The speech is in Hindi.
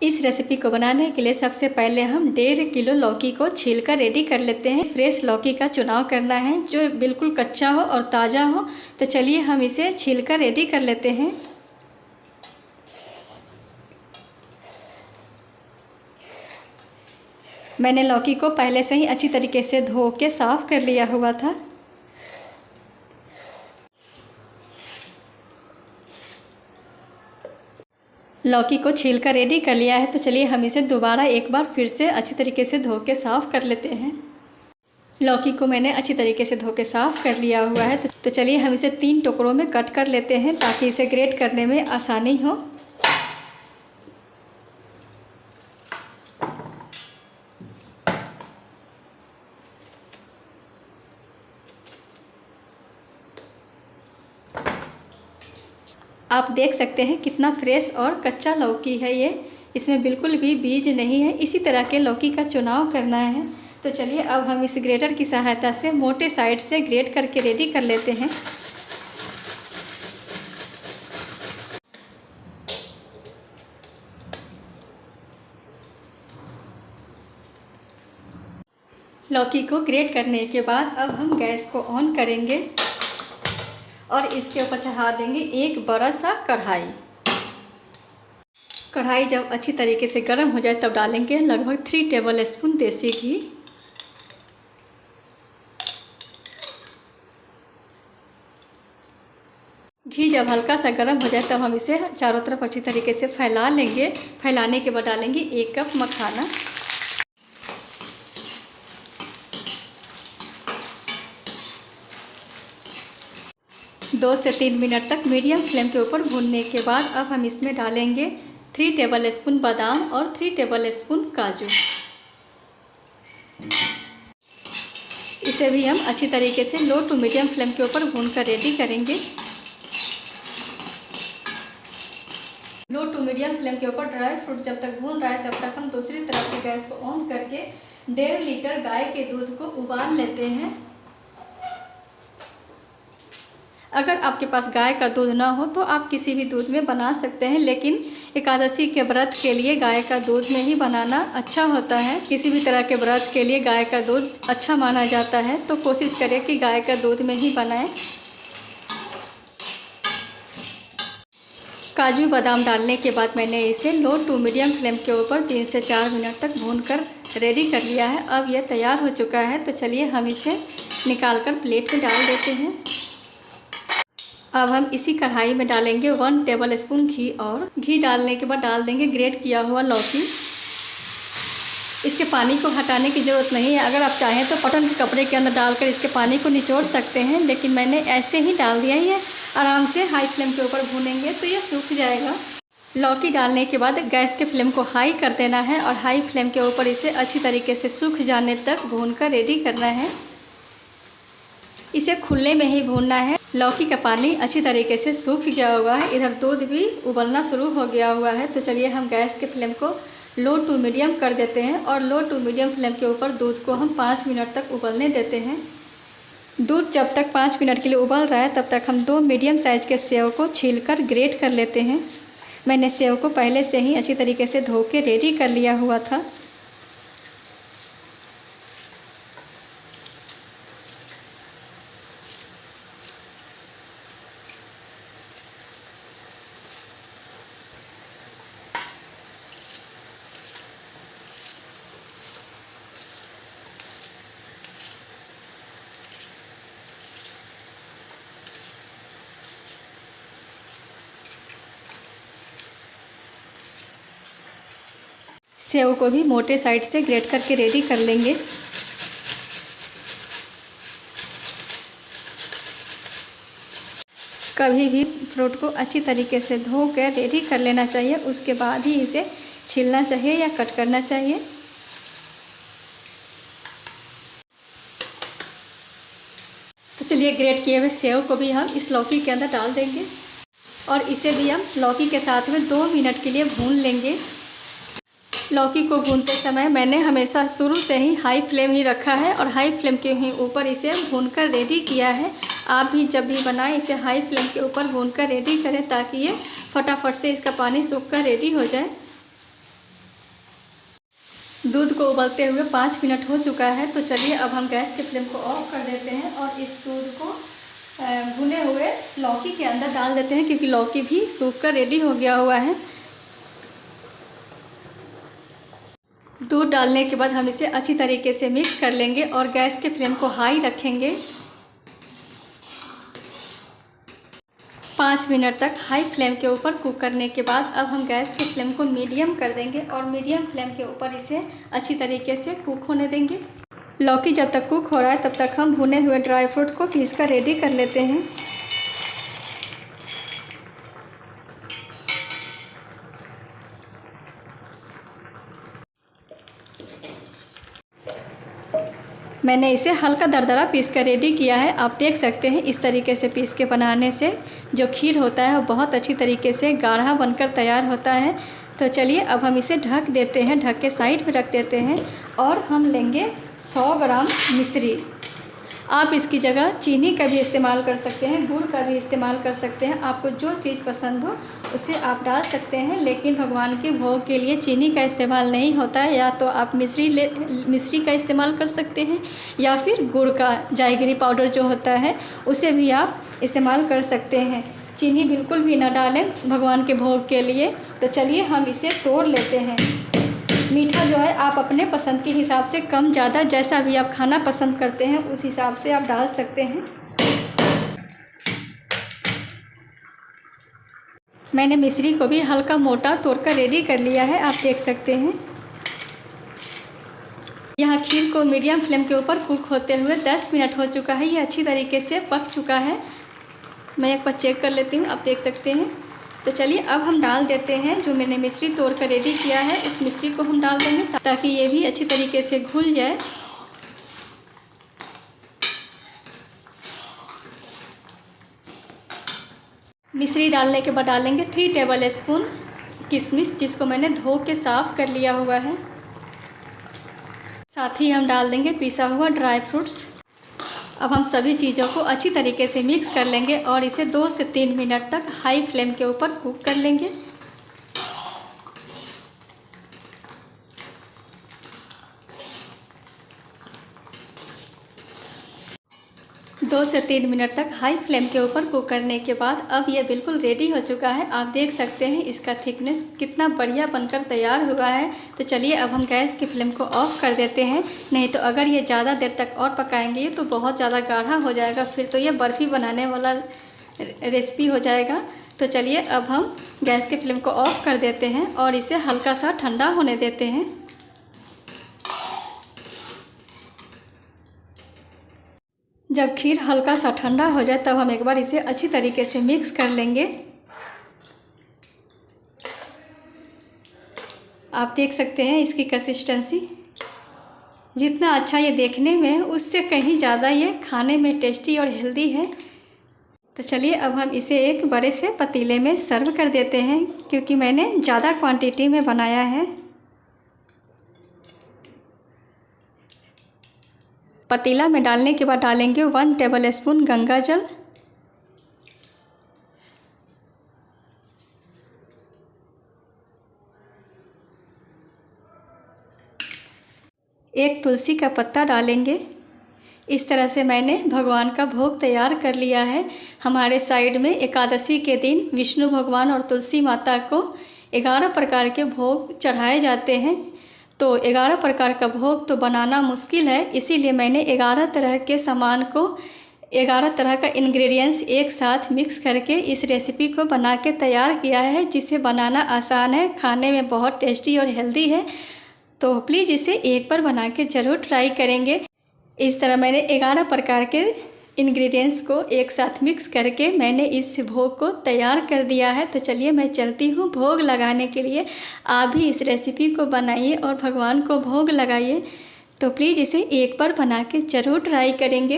इस रेसिपी को बनाने के लिए सबसे पहले हम 1.5 किलो लौकी को छीलकर रेडी कर लेते हैं। फ्रेश लौकी का चुनाव करना है जो बिल्कुल कच्चा हो और ताज़ा हो। तो चलिए हम इसे छीलकर रेडी कर लेते हैं। मैंने लौकी को पहले से ही अच्छी तरीके से धो के साफ़ कर लिया हुआ था। लौकी को छीलकर रेडी कर लिया है। तो चलिए हम इसे दोबारा एक बार फिर से अच्छी तरीके से धो के साफ़ कर लेते हैं। लौकी को मैंने अच्छी तरीके से धो के साफ़ कर लिया हुआ है। तो चलिए हम इसे 3 टुकड़ों में कट कर लेते हैं ताकि इसे ग्रेट करने में आसानी हो। आप देख सकते हैं कितना फ्रेश और कच्चा लौकी है ये, इसमें बिल्कुल भी बीज नहीं है। इसी तरह के लौकी का चुनाव करना है। तो चलिए अब हम इस ग्रेटर की सहायता से मोटे साइड से ग्रेट करके रेडी कर लेते हैं। लौकी को ग्रेट करने के बाद अब हम गैस को ऑन करेंगे और इसके ऊपर चढ़ा देंगे एक बड़ा सा कढ़ाई। कढ़ाई जब अच्छी तरीके से गर्म हो जाए तब डालेंगे लगभग 3 टेबल स्पून देसी घी। घी जब हल्का सा गर्म हो जाए तब हम इसे चारों तरफ अच्छी तरीके से फैला लेंगे। फैलाने के बाद डालेंगे 1 कप मखाना। दो से 3 मिनट तक मीडियम फ्लेम के ऊपर भूनने के बाद अब हम इसमें डालेंगे 3 टेबल स्पून बादाम और 3 टेबल स्पून काजू। इसे भी हम अच्छी तरीके से लो टू मीडियम फ्लेम के ऊपर भूनकर रेडी करेंगे। लो टू मीडियम फ्लेम के ऊपर ड्राई फ्रूट जब तक भून रहा है तब तक हम दूसरी तरफ से गैस को ऑन करके 1.5 लीटर गाय के दूध को उबाल लेते हैं। अगर आपके पास गाय का दूध ना हो तो आप किसी भी दूध में बना सकते हैं, लेकिन एकादशी के व्रत के लिए गाय का दूध में ही बनाना अच्छा होता है। किसी भी तरह के व्रत के लिए गाय का दूध अच्छा माना जाता है, तो कोशिश करें कि गाय का दूध में ही बनाएं। काजू बादाम डालने के बाद मैंने इसे लो टू मीडियम फ्लेम के ऊपर 3 से 4 मिनट तक भूनकर रेडी कर लिया है। अब यह तैयार हो चुका है। तो चलिए हम इसे निकालकर प्लेट में डाल देते हैं। अब हम इसी कढ़ाई में डालेंगे 1 टेबल स्पून घी और घी डालने के बाद डाल देंगे ग्रेट किया हुआ लौकी। इसके पानी को हटाने की ज़रूरत नहीं है। अगर आप चाहें तो कॉटन के कपड़े के अंदर डालकर इसके पानी को निचोड़ सकते हैं, लेकिन मैंने ऐसे ही डाल दिया। ये आराम से हाई फ्लेम के ऊपर भूनेंगे तो ये सूख जाएगा। लौकी डालने के बाद गैस के फ्लेम को हाई कर देना है और हाई फ्लेम के ऊपर इसे अच्छी तरीके से सूख जाने तक भूनकर रेडी करना है। इसे खुले में ही भूनना है। लौकी का पानी अच्छी तरीके से सूख गया हुआ है, इधर दूध भी उबलना शुरू हो गया हुआ है। तो चलिए हम गैस के फ्लेम को लो टू मीडियम कर देते हैं और लो टू मीडियम फ्लेम के ऊपर दूध को हम 5 मिनट तक उबलने देते हैं। दूध जब तक 5 मिनट के लिए उबल रहा है तब तक हम 2 मीडियम साइज़ के सेव को छीलकर ग्रेट कर लेते हैं। मैंने सेव को पहले से ही अच्छी तरीके से धो के रेडी कर लिया हुआ था। सेव को भी मोटे साइड से ग्रेट करके रेडी कर लेंगे। कभी भी फ्रूट को अच्छी तरीके से धो कर रेडी कर लेना चाहिए, उसके बाद ही इसे छीलना चाहिए या कट करना चाहिए। तो चलिए ग्रेट किए हुए सेव को भी हम इस लौकी के अंदर डाल देंगे और इसे भी हम लौकी के साथ में 2 मिनट के लिए भून लेंगे। लौकी को भूनते समय मैंने हमेशा शुरू से ही हाई फ्लेम ही रखा है और हाई फ्लेम के ही ऊपर इसे भूनकर रेडी किया है। आप भी जब भी बनाएं इसे हाई फ्लेम के ऊपर भूनकर रेडी करें ताकि ये फटाफट से इसका पानी सूख कर रेडी हो जाए। दूध को उबलते हुए 5 मिनट हो चुका है, तो चलिए अब हम गैस के फ्लेम को ऑफ कर देते हैं और इस दूध को भुने हुए लौकी के अंदर डाल देते हैं, क्योंकि लौकी भी सूख कर रेडी हो गया हुआ है। दूध डालने के बाद हम इसे अच्छी तरीके से मिक्स कर लेंगे और गैस के फ्लेम को हाई रखेंगे। 5 मिनट तक हाई फ्लेम के ऊपर कुक करने के बाद अब हम गैस के फ्लेम को मीडियम कर देंगे और मीडियम फ्लेम के ऊपर इसे अच्छी तरीके से कुक होने देंगे। लौकी जब तक कुक हो रहा है तब तक हम भुने हुए ड्राई फ्रूट को पीस कर रेडी कर लेते हैं। मैंने इसे हल्का दरदरा पीस कर रेडी किया है। आप देख सकते हैं इस तरीके से पीस के बनाने से जो खीर होता है वो बहुत अच्छी तरीके से गाढ़ा बनकर तैयार होता है। तो चलिए अब हम इसे ढक देते हैं, ढक के साइड में रख देते हैं और हम लेंगे 100 ग्राम मिश्री। आप इसकी जगह चीनी का भी इस्तेमाल कर सकते हैं, गुड़ का भी इस्तेमाल कर सकते हैं। आपको जो चीज़ पसंद हो उसे आप डाल सकते हैं, लेकिन भगवान के भोग के लिए चीनी का इस्तेमाल नहीं होता है। या तो आप मिश्री का इस्तेमाल कर सकते हैं या फिर गुड़ का जायगिरी पाउडर जो होता है उसे भी आप इस्तेमाल कर सकते हैं। चीनी बिल्कुल भी ना डालें भगवान के भोग के लिए। तो चलिए हम इसे तोड़ लेते हैं। मीठा जो है आप अपने पसंद के हिसाब से कम ज़्यादा जैसा भी आप खाना पसंद करते हैं उस हिसाब से आप डाल सकते हैं। मैंने मिश्री को भी हल्का मोटा तोड़कर रेडी कर लिया है, आप देख सकते हैं। यहाँ खीर को मीडियम फ्लेम के ऊपर कुक होते हुए 10 मिनट हो चुका है। ये अच्छी तरीके से पक चुका है। मैं एक बार चेक कर लेती हूँ, आप देख सकते हैं। तो चलिए अब हम डाल देते हैं जो मैंने मिश्री तोड़ कर रेडी किया है, उस मिश्री को हम डाल देंगे ताकि ये भी अच्छी तरीके से घुल जाए। मिश्री डालने के बाद डालेंगे 3 टेबल स्पून किशमिश, जिसको मैंने धो के साफ़ कर लिया हुआ है। साथ ही हम डाल देंगे पिसा हुआ ड्राई फ्रूट्स। अब हम सभी चीज़ों को अच्छी तरीके से मिक्स कर लेंगे और इसे 2 से 3 मिनट तक हाई फ्लेम के ऊपर कुक कर लेंगे। दो से 3 मिनट तक हाई फ्लेम के ऊपर कुक करने के बाद अब ये बिल्कुल रेडी हो चुका है। आप देख सकते हैं इसका थिकनेस कितना बढ़िया बनकर तैयार हुआ है। तो चलिए अब हम गैस की फ्लेम को ऑफ़ कर देते हैं, नहीं तो अगर ये ज़्यादा देर तक और पकाएंगे तो बहुत ज़्यादा गाढ़ा हो जाएगा, फिर तो ये बर्फ़ी बनाने वाला रेसिपी हो जाएगा। तो चलिए अब हम गैस की फ्लेम को ऑफ़ कर देते हैं और इसे हल्का सा ठंडा होने देते हैं। जब खीर हल्का सा ठंडा हो जाए तब हम एक बार इसे अच्छी तरीके से मिक्स कर लेंगे। आप देख सकते हैं इसकी कंसिस्टेंसी, जितना अच्छा ये देखने में उससे कहीं ज़्यादा ये खाने में टेस्टी और हेल्दी है। तो चलिए अब हम इसे एक बड़े से पतीले में सर्व कर देते हैं, क्योंकि मैंने ज़्यादा क्वांटिटी में बनाया है। पतीला में डालने के बाद डालेंगे 1 टेबल स्पून गंगा जल, एक तुलसी का पत्ता डालेंगे। इस तरह से मैंने भगवान का भोग तैयार कर लिया है। हमारे साइड में एकादशी के दिन विष्णु भगवान और तुलसी माता को 11 प्रकार के भोग चढ़ाए जाते हैं। तो 11 प्रकार का भोग तो बनाना मुश्किल है, इसीलिए मैंने 11 तरह के सामान को 11 तरह का इंग्रेडिएंट्स एक साथ मिक्स करके इस रेसिपी को बना के तैयार किया है, जिसे बनाना आसान है, खाने में बहुत टेस्टी और हेल्दी है। तो प्लीज़ इसे एक बार बना के ज़रूर ट्राई करेंगे। इस तरह मैंने 11 प्रकार के इंग्रेडिएंट्स को एक साथ मिक्स करके मैंने इस भोग को तैयार कर दिया है। तो चलिए मैं चलती हूँ भोग लगाने के लिए। आप भी इस रेसिपी को बनाइए और भगवान को भोग लगाइए। तो प्लीज़ इसे एक बार बना के ज़रूर ट्राई करेंगे।